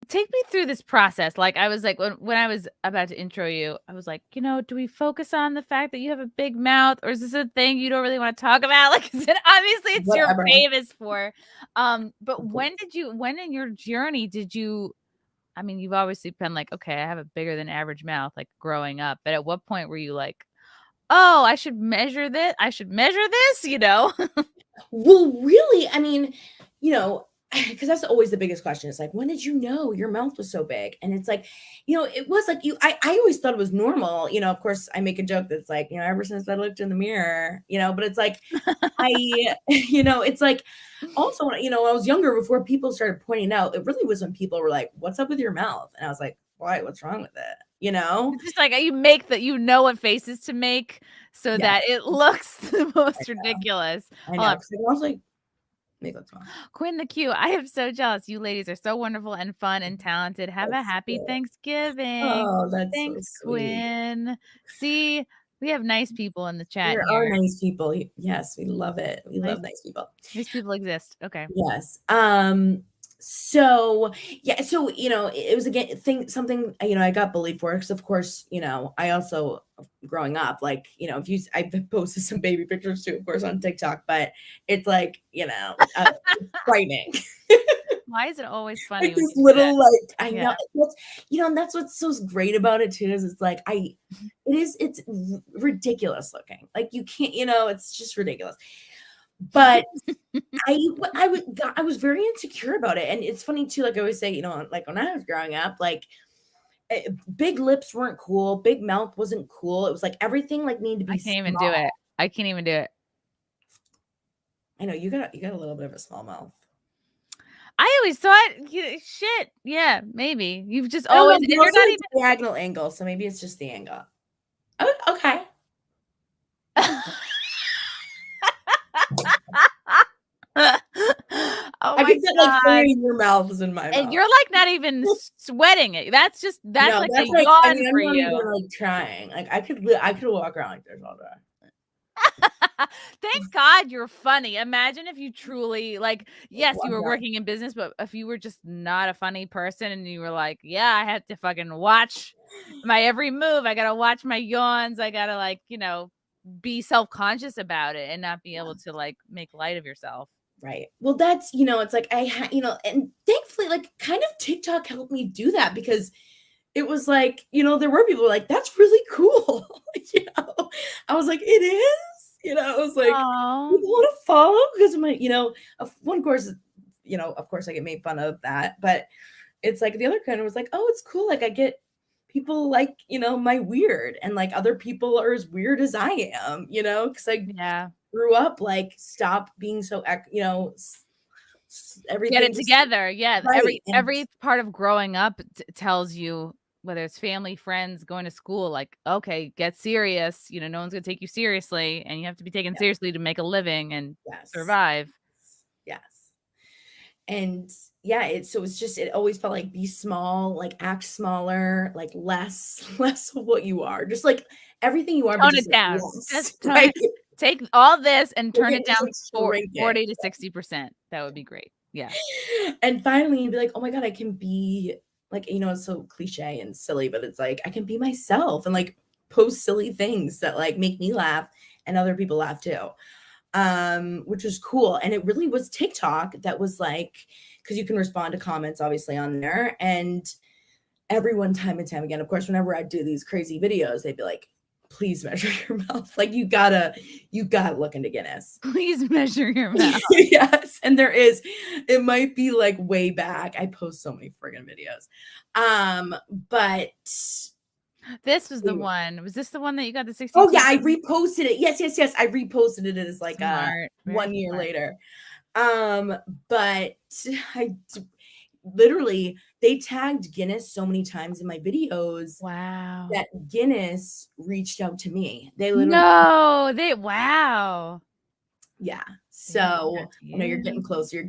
take me through this process. Like, I was like, when I was about to intro you, I was like, do we focus on the fact that you have a big mouth, or is this a thing you don't really want to talk about? Like, obviously it's Whatever. your famous for. But when in your journey did you, I mean, you've obviously been like, okay, I have a bigger than average mouth, like growing up. But at what point were you like, oh, I should measure this? Well, really, I mean, because that's always the biggest question. It's like, when did you know your mouth was so big? And it's like, it was like I always thought it was normal. Of course, I make a joke that's like, ever since I looked in the mirror, but it's like, it's like, also, when I was younger, before people started pointing out, it really was when people were like, what's up with your mouth? And I was like, why? What's wrong with it? It's just like you make what faces to make so that it looks the most ridiculous. I know. I was like, make that smile. Quinn the Q, I am so jealous. You ladies are so wonderful and fun and talented. Have a happy Thanksgiving. Oh, that's Thanks, so sweet. Quinn. See, we have nice people in the chat There here. are nice people. Yes, we love it. We love nice people. Nice people exist. Okay. Yes. So yeah, so it was again something I got bullied for, because of course I also, growing up, like I posted some baby pictures too, of course, on TikTok, but it's like frightening. Why is it always funny? Like this little, like, I know, and that's what's so great about it too, is it's like it's ridiculous looking, like you can't, it's just ridiculous. But I was very insecure about it. And it's funny too, like I always say, like when I was growing up, like big lips weren't cool, big mouth wasn't cool. It was like everything like needed to be I can't even do it. I can't even do it. I know you got a little bit of a small mouth. I always thought, shit, yeah, maybe you've just always, you're not even diagonal angle, so maybe it's just the angle. Oh, okay. Oh I can get like 4 in your mouth is in my mouth. And you're like not even sweating it. That's like a yawn for you. I'm not even like trying. Like I could walk around like this all day. Thank God you're funny. Imagine if you truly, like, yes, you were working in business, but if you were just not a funny person and you were like, yeah, I have to fucking watch my every move. I got to watch my yawns. I got to, like, be self-conscious about it and not be able to like make light of yourself. Right. Well, that's, it's like and thankfully, like, kind of TikTok helped me do that, because it was like, there were people like, that's really cool. I was like, it is. I was like, people want to follow because of my, one course, of course I get made fun of that, but it's like the other kind was like, oh, it's cool. Like I get people like, my weird, and like other people are as weird as I am, because I grew up like, stop being so, everything. Get it together. Yeah. Right. Every part of growing up tells you, whether it's family, friends, going to school, like, okay, get serious. No one's going to take you seriously, and you have to be taken seriously to make a living and survive. Yes. And yeah, it always felt like, be small, like act smaller, like less of what you are. Just like everything you are. Tone it down. Just take all this and turn it down 40 to 60%. That would be great. Yeah. And finally you'd be like, oh my God, I can be like, it's so cliche and silly, but it's like, I can be myself and like post silly things that like make me laugh and other people laugh too. Which was cool. And it really was TikTok that was like, because you can respond to comments obviously on there, and everyone time and time again, of course, whenever I do these crazy videos, they'd be like, please measure your mouth. Like you gotta look into Guinness. Please measure your mouth. Yes. And it might be like way back. I post so many friggin' videos. But this was the one. Was this the one that you got the 60? Oh yeah, I reposted it. Yes. I reposted it as like 1 year later. But I literally, they tagged Guinness so many times in my videos. Wow. That Guinness reached out to me. They literally. Wow. Yeah. So you're getting closer.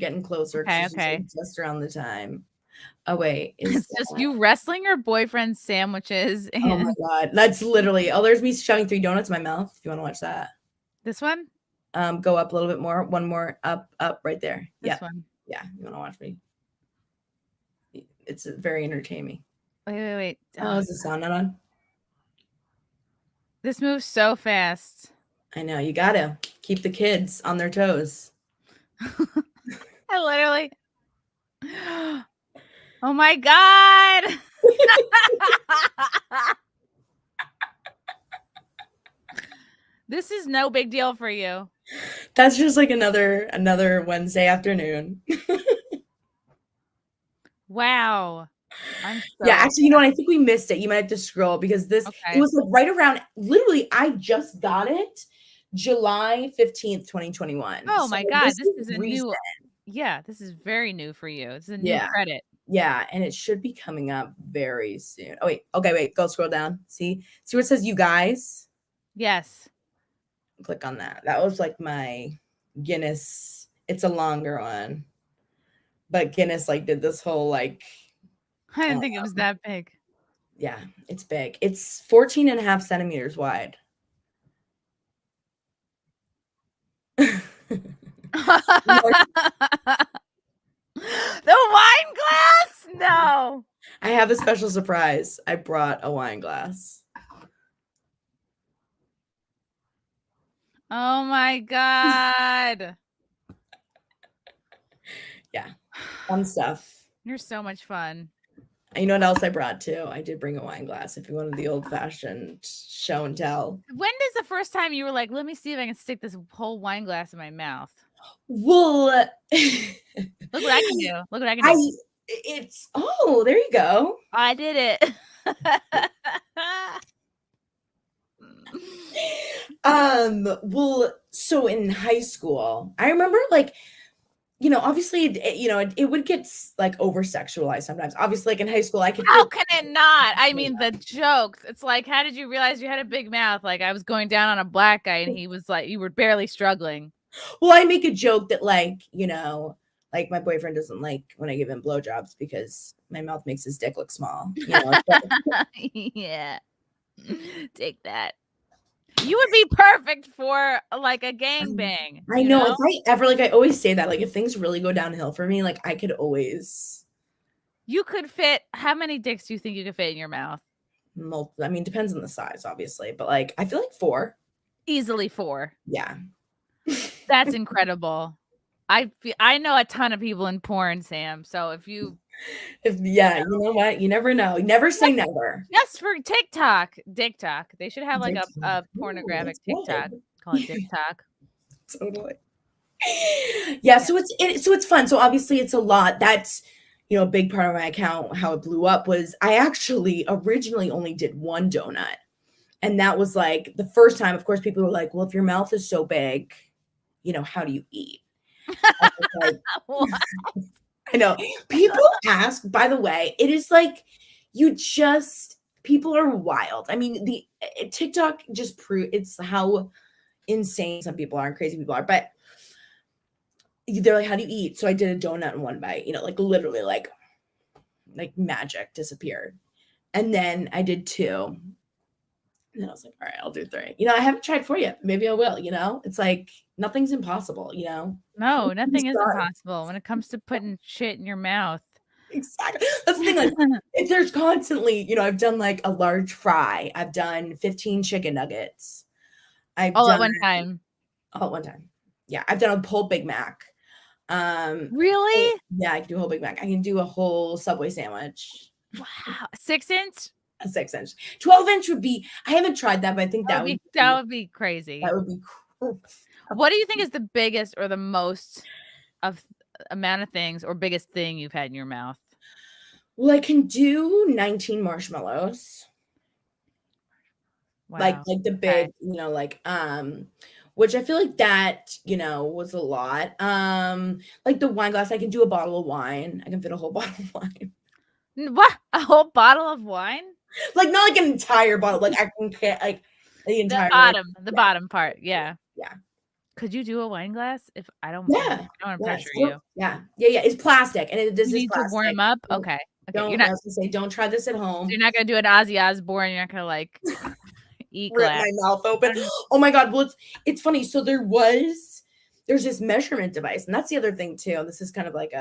Okay. Just around the time. Oh wait, it's just you wrestling your boyfriend's sandwiches. Oh my God, that's literally. Oh, there's me shoving 3 donuts in my mouth. If you want to watch that. This one. Go up a little bit more. One more up, right there. This one. Yeah, you want to watch me. it's very entertaining. Wait. Oh, is the sound not on? This moves so fast. I know, you gotta keep the kids on their toes. I literally. Oh my God. This is no big deal for you. That's just like another Wednesday afternoon. Wow. Yeah, actually, you know what? I think we missed it. You might have to scroll because it was like right around, literally, I just got it July 15th, 2021. Oh my God. This is a new. Yeah, this is very new for you. It's a new credit. Yeah, and it should be coming up very soon. Oh, wait. Okay, wait. Go scroll down. See where it says you guys? Yes. Click on that. That was like my Guinness. It's a longer one. But Guinness like did this whole like. I didn't think it was that big. Yeah, it's big. It's 14.5 centimeters wide. The wine glass? No. I have a special surprise. I brought a wine glass. Oh my God. Yeah. Fun stuff. You're so much fun. You know what else I brought too? I did bring a wine glass if you wanted the old-fashioned show and tell. When is the first time you were like, let me see if I can stick this whole wine glass in my mouth? Well, look what I can do. Look what I can do. There you go. I did it. Well, so in high school, I remember like, you know, obviously, it would get like over sexualized sometimes. Obviously, like in high school, I could. How can it not? I mean, the jokes. It's like, how did you realize you had a big mouth? Like, I was going down on a black guy, and he was like, you were barely struggling. Well, I make a joke that, like, you know, like my boyfriend doesn't like when I give him blowjobs because my mouth makes his dick look small. You know? Yeah, take that. You would be perfect for like a gangbang. I know. If I ever, like, I always say that, like, if things really go downhill for me, like, I could always. You could fit. How many dicks do you think you could fit in your mouth? I mean, depends on the size, obviously, but like, I feel like 4. Easily 4. Yeah. That's incredible. I know a ton of people in porn, Sam. So you know what? You never know. You never say never. Just for TikTok. They should have like a pornographic TikTok. Call it TikTok. Totally. Yeah, so it's fun. So obviously it's a lot. That's, you know, a big part of my account. How it blew up was I actually originally only did 1 donut. And that was like the first time, of course, people were like, well, if your mouth is so big, you know, how do you eat? Like, I know. People ask, by the way, it is like people are wild. I mean, the TikTok just it's how insane some people are and crazy people are. But they're like, how do you eat? So I did a donut in 1 bite, you know, like literally like magic disappeared. And then I did 2. And then I was like, all right, I'll do 3. You know, I haven't tried 4 yet. Maybe I will, you know? It's like nothing's impossible, you know? No, nothing is impossible when it comes to putting shit in your mouth. Exactly. That's the thing. Like, if there's constantly, you know, I've done like a large fry. I've done 15 chicken nuggets. All at one time. Yeah. I've done a whole Big Mac. Really? Yeah, I can do a whole Big Mac. I can do a whole Subway sandwich. Wow. 6-inch? A 6-inch. 12-inch would be, I haven't tried that, but I think that would be crazy. That would be cool. What do you think is the biggest or the most of amount of things or biggest thing you've had in your mouth? Well, I can do 19 marshmallows. Wow. Like the big, you know, like, which I feel like that, you know, was a lot. Like the wine glass, I can do a bottle of wine. I can fit a whole bottle of wine. What? A whole bottle of wine? Like not like an entire bottle. Like I can get like the entire bottom part. Yeah. Yeah. Could you do a wine glass? If I don't, yeah, I don't want to pressure you. Yeah. It's plastic, and it does. You need to warm up. Okay. Don't. You're not gonna say. Don't try this at home. So you're not gonna do an Ozzy Osbourne. You're not gonna like eat rip my mouth open. Oh my god. Well, it's funny. So there was there's this measurement device, and that's the other thing too. This is kind of like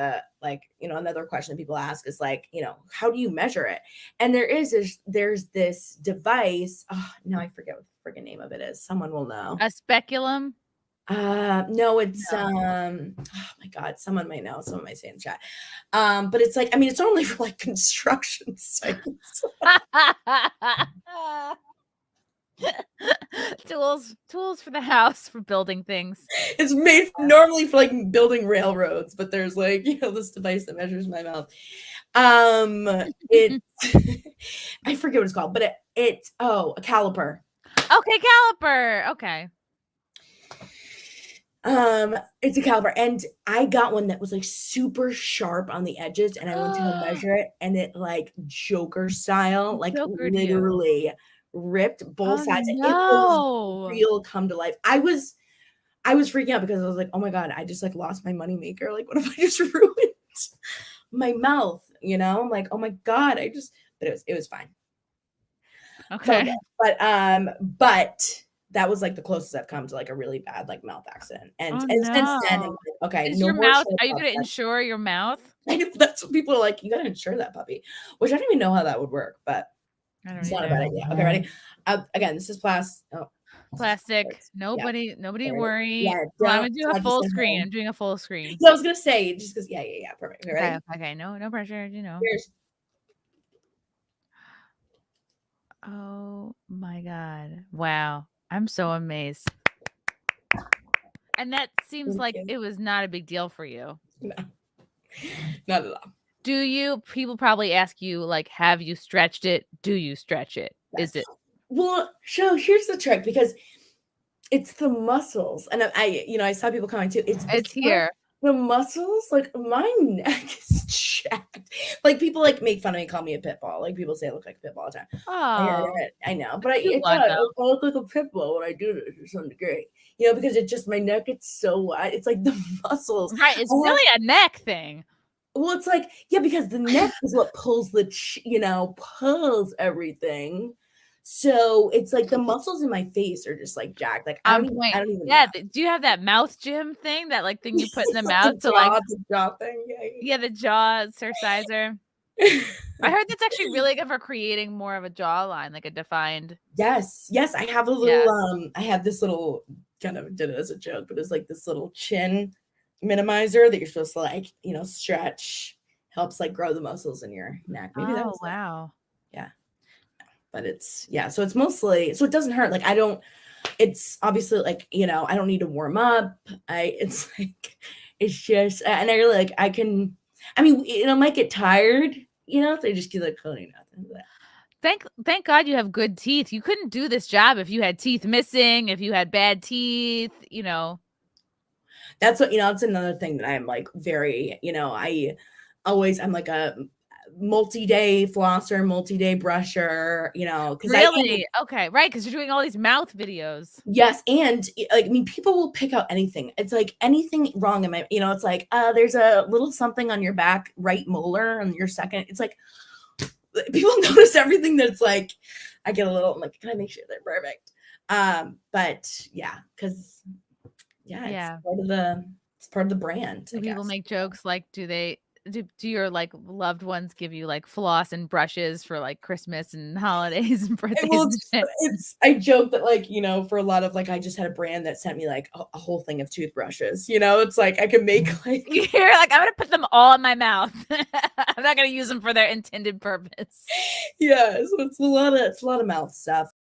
another question that people ask is like, how do you measure it? And there's this device. Oh, now I forget what the friggin' name of it is. Someone will know. A speculum? No, it's oh my God, someone might know. Someone might say in the chat. But it's like, I mean, it's only for like construction sites. tools for the house, for building things. It's made normally for like building railroads, but there's like, this device that measures my mouth. It I forget what it's called, but it's a caliper. Okay, caliper. Okay. It's a caliper, and I got one that was like super sharp on the edges, and I went to go measure it, and it like Joker style, like literally ripped both sides. No. It was real come to life. I was freaking out because I was like, oh my God, I just like lost my moneymaker. Like, what if I just ruined my mouth? I'm like, oh my God, but it was fine. Okay. So, but that was like the closest I've come to like a really bad like mouth accident. And since then, I'm like, okay, is your mouth? Are you going to insure your mouth? I know that's what people are like. You got to insure that puppy, which I don't even know how that would work, but it's not a bad idea. Okay, ready? Again, this is plastic. Nobody worry. Yeah, I'm gonna do a full screen. I'm doing a full screen. Yeah, I was gonna say just because. Yeah, perfect. Okay, ready? Okay, no pressure. Here's. Oh my God! Wow, I'm so amazed. And that seems like it was not a big deal for you. No, not at all. People probably ask you, like, have you stretched it? Do you stretch it? Yes. Is it? Well, so here's the trick, because it's the muscles. And I saw people comment too. It's here. The muscles, like my neck is jacked. Like people like make fun of me, call me a pit bull. Like people say I look like a pit bull all the time. Oh, I know, but I look like a pit bull when I do this to some degree. Because it just, my neck, it's so wide. It's like the muscles. Right. It's really a neck thing. Well, it's like, yeah, because the neck is what pulls pulls everything. So it's like the muscles in my face are just like jacked. Like I don't even know. Do you have that mouth gym thing? That like thing you put in the mouth to the jaw thing? Yeah, the jaw exerciser. I heard that's actually really good for creating more of a jawline, like a defined. Yes. I have a little I have this little, kind of did it as a joke, but it's like this little chin minimizer that you're supposed to like, stretch, helps like grow the muscles in your neck. Maybe that was wow. Yeah. But it's so it's mostly, so it doesn't hurt. Like it's obviously like, I don't need to warm up. It's just, and I really like, it might get tired, if they just keep like coding nothing. Thank God you have good teeth. You couldn't do this job if you had teeth missing, if you had bad teeth, That's what, it's another thing that I'm like very, I'm like a multi-day flosser, multi-day brusher, really? Okay, right, because you're doing all these mouth videos. Yes, and people will pick out anything. It's like anything wrong in my, it's like there's a little something on your back right molar on your second. It's like people notice everything that's like, I get a little, I'm like, can I make sure they're perfect? But yeah, because it's part of the brand. Do people make jokes like, do your like loved ones give you like floss and brushes for like Christmas and holidays and birthdays? Well, I joke that for a lot of I just had a brand that sent me like a whole thing of toothbrushes. It's like I could make you're like, I'm gonna put them all in my mouth. I'm not gonna use them for their intended purpose. Yeah, so it's a lot of mouth stuff.